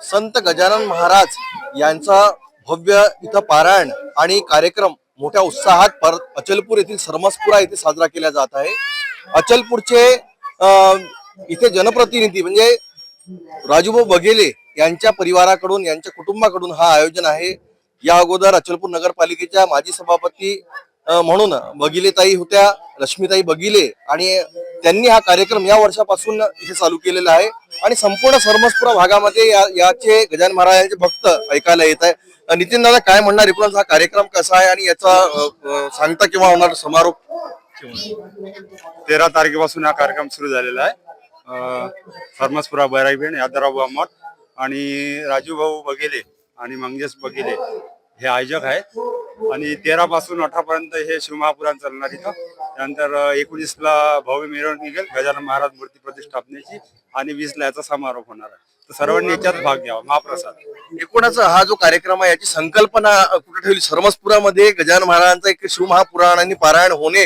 संत गजानन महाराज यांचा भव्य इथं पारायण आणि कार्यक्रम मोठ्या उत्साहात अचलपूर येथील सरमसपुरा येथे साजरा केला जात आहे। अचलपूरचे इथे जनप्रतिनिधी म्हणजे राजूभाऊ बघेले यांच्या परिवाराकडून यांच्या कुटुंबाकडून हा आयोजन आहे। या अगोदर अचलपूर नगरपालिकेच्या माजी सभापती म्हणून बघिलेताई होत्या, रश्मीताई बघिले, आणि त्यांनी हा कार्यक्रम या वर्षापासून इथे चालू केलेला आहे आणि संपूर्ण सरमसपुरा भागामध्ये याचे गजानन महाराजांचे भक्त ऐकायला येत आहे। नितीन दादा, काय म्हणणार एकूणच हा कार्यक्रम कसा आहे आणि याचा सांगता केव्हा होणार, समारोप? 13 तारखेपासून हा कार्यक्रम सुरू झालेला आहे। सरमसपुरा बैरागीबेन यादवराव मठ आणि राजूभाऊ बघेले आणि मंगेश बघेले हे आयोजक आहेत आणि 13 पासून 18 पर्यंत हे शिवमहापुराण चालणार इथं। त्यानंतर 19 ला भव्य मिरवणूक निघेल गजानन महाराज मूर्ती प्रतिष्ठापनेची आणि 20 ला याचा समारोप होणार आहे। तर सर्वांनी याच्यात भाग घ्यावा। महाप्रसाद एकूणच हा जो कार्यक्रम आहे याची संकल्पना कुठे ठेवली? सरमसपुरामध्ये गजानन महाराजांचा एक शिवमहापुराण आणि पारायण होणे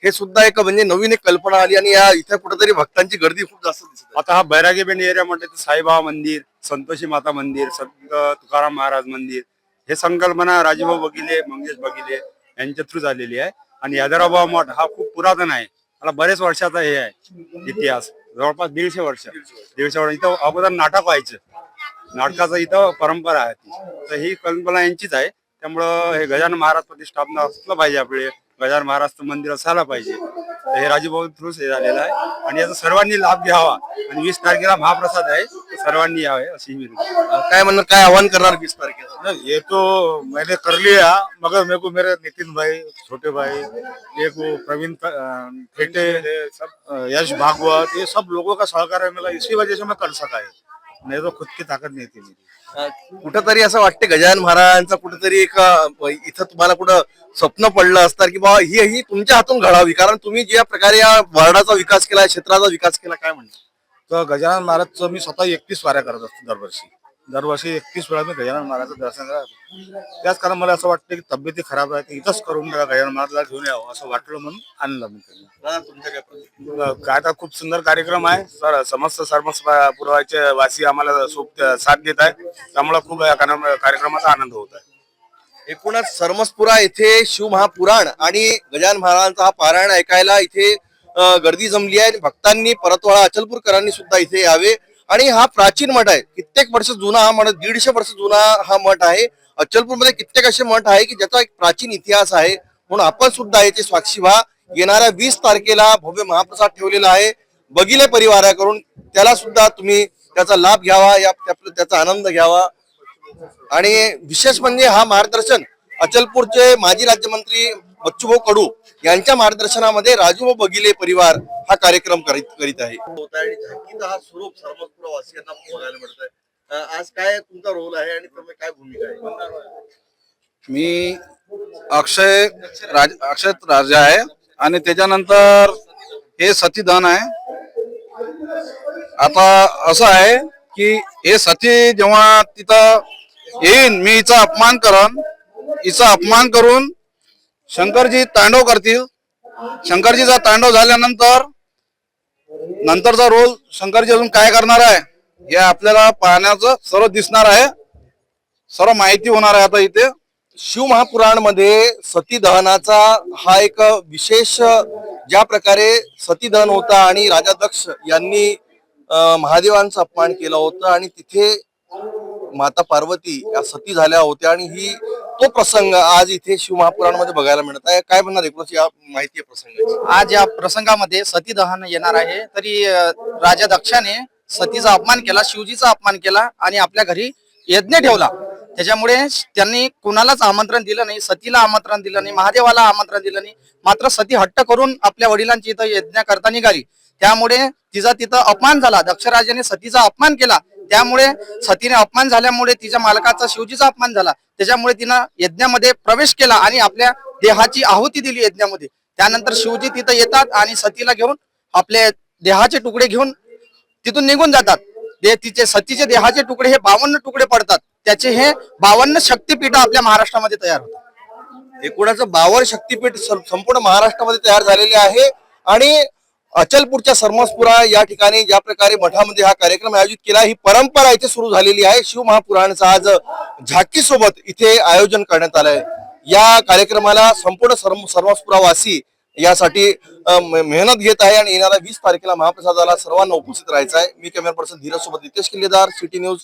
हे सुद्धा एक म्हणजे नवीन एक कल्पना आली आणि या इथे कुठेतरी भक्तांची गर्दी खूप जास्त दिसते। आता हा बैरागीबेन एरिया म्हटलं तर साईबाबा मंदिर, संतोषी माता मंदिर, संत तुकाराम महाराज मंदिर हे संकल्पना राजूभाऊ बघिले, मंगेश बघिले यांच्या थ्रू झालेली आहे। आणि यादवराव मठ हा खूप पुरातन आहे, मला बरेच वर्षाचा हे आहे इतिहास, जवळपास 150 वर्ष इथं अगोदर नाटक व्हायचं, नाटकाचं इथं परंपरा आहे ती। तर ही कल्पना यांचीच आहे, त्यामुळं हे गजानन महाराज प्रतिष्ठापना असलं पाहिजे, आपले गजानन महाराजचं मंदिर असायला पाहिजे। तर हे राजूभाऊ थ्रू हे झालेलं आहे आणि याचा सर्वांनी लाभ घ्यावा आणि 20 तारखेला महाप्रसाद आहे, सर्वांनी यावे अशी विनंती। काय म्हणणार, काय आवाहन करणार 20 तारखेला? ये तो मैंने कर लिया, मगर मेरे को मेरे नितिन भाई, छोटे भाई, एक वो प्रवीण फेटे, यश भागवत, ये सब लोगों का सहकार्य मिला, इसी वजह से मैं कर सका है, नहीं तो खुद की ताकत नहीं थी मेरी। कुठंतरी असं वाटते गजानन महाराजांचा कुठेतरी एक इथं तुम्हाला कुठं स्वप्न पडलं असतं की बाबा ही तुमच्या हातून घडावी, कारण तुम्ही ज्या प्रकारे या वार्डाचा विकास केला, क्षेत्राचा विकास केला, काय म्हणतात? तर गजानन महाराजचं मी स्वतः 31 वाऱ्या करत असतो दरवर्षी 31 वेळा मी गजानन महाराजचं दर्शन करतो। त्याच कारण मला असं वाटतं की तब्येती खराब आहे, इथंच करून गजानन महाराजला घेऊन यावं असं वाटलं, म्हणून आणलं मी त्यांना। काय तर खूप सुंदर कार्यक्रम आहे सर, समस्त सरमसपुराचे वासी आम्हाला साथ देत आहे, त्यामुळे खूप या कार्यक्रमाचा आनंद होत आहे। एकूणच सरमसपुरा येथे शिवमहापुराण आणि गजानन महाराजांचा हा पारायण ऐकायला इथे गर्दी जमली आहे। भक्तांनी परतवाडा अचलपूरकरांनी सुद्धा इथे यावे आणि हा प्राचीन मठ आहे, कित्येक वर्ष जुना हा मठ, 150 वर्ष जुना हा मठ आहे। अचलपूरमध्ये कित्येक असे मठ आहे की ज्याचा एक प्राचीन इतिहास आहे, म्हणून आपण सुद्धा याचे साक्षी व्हा। येणाऱ्या 20 तारखेला भव्य महाप्रसाद ठेवलेला आहे बघिले परिवाराकडून, त्याला सुद्धा तुम्ही त्याचा लाभ घ्यावा, त्याचा आनंद घ्यावा। आणि विशेष म्हणजे हा मार्गदर्शन अचलपूरचे माजी राज्यमंत्री बच्चूभाऊ कडू यांच्या मार्गदर्शनामध्ये राजूभाऊ बघिले परिवार हा कार्यक्रम करीत आहे। हा स्वरूप सरमसपुरा वासियांना बघायला मिळत आहे। आज काय तुमचा रोल आहे आणि तुम्ही काय भूमिका आहे? मी अक्षय राजा आहे आणि त्याच्यानंतर हे सतीदान आहे। आता असं आहे की हे सती जेव्हा तिथं येईन, मी हिचा अपमान करून शंकरजी तांडव करतील। शंकरजीचा तांडव झाल्यानंतर नंतरचा रोल शंकरजी अजून काय करणार आहे हे आपल्याला पाहण्याचं सर्व दिसणार आहे, सर्व माहिती होणार आहे। आता इथे शिवमहापुराण मध्ये सतीदहनाचा हा एक विशेष, ज्या प्रकारे सतीदहन होता आणि राजा दक्ष यांनी महादेवांचा अपमान केला होता आणि तिथे माता पार्वती या सती झाल्या होत्या आणि तो प्रसंग आज इथे शिवमहापुराण मध्ये बघायला मिळत आहे। काय म्हणणार एकूणच या माहिती प्रसंगाची? आज या प्रसंगामध्ये सतीदहन येणार आहे, तरी राजा दक्षाने सतीचा अपमान केला, शिवजीचा अपमान केला आणि आपल्या घरी यज्ञ ठेवला। त्याच्यामुळे त्यांनी कुणालाच आमंत्रण दिलं नाही, सतीला आमंत्रण दिलं नाही, महादेवाला आमंत्रण दिलं नाही, मात्र सती हट्ट करून आपल्या वडिलांची इथं यज्ञ करता निघाली। त्यामुळे तिचा तिथं अपमान झाला, दक्षराजाने सतीचा अपमान केला, त्यामुळे सतीने अपमान झाल्यामुळे तिच्या मालकाचा शिवजीचा अपमान झाला, त्याच्यामुळे तिनं यज्ञामध्ये प्रवेश केला आणि आपल्या देहाची आहुती दिली यज्ञामध्ये। त्यानंतर शिवजी तिथं येतात आणि सतीला घेऊन आपले देहाचे तुकडे घेऊन तिथून निघून जातात। तिचे सतीचे देहाचे तुकडे हे 52 तुकडे पडतात, त्याचे हे 52 शक्तीपीठ आपल्या महाराष्ट्रामध्ये तयार होतात। एकूणच 52 शक्तीपीठ संपूर्ण महाराष्ट्रामध्ये तयार झालेले आहे आणि अचलपूरच्या सरमसपुरा या ठिकाणी ज्या प्रकारे मठामध्ये हा कार्यक्रम आयोजित केला, ही परंपरा इथे सुरू झालेली आहे. शिवमहापुराणाचं आज झाकी सोबत इथे आयोजन करण्यात आलंय. या कार्यक्रमाला संपूर्ण सरमसपुरावासी यासाठी मेहनत घेत आहे आणि येणाऱ्या 20 तारखेला महाप्रसादाला सर्वांना उपस्थित राहायचं आहे. मी कॅमेरा पर्सन धीरज सोबत नितेश किल्लेदार, सिटी न्यूज.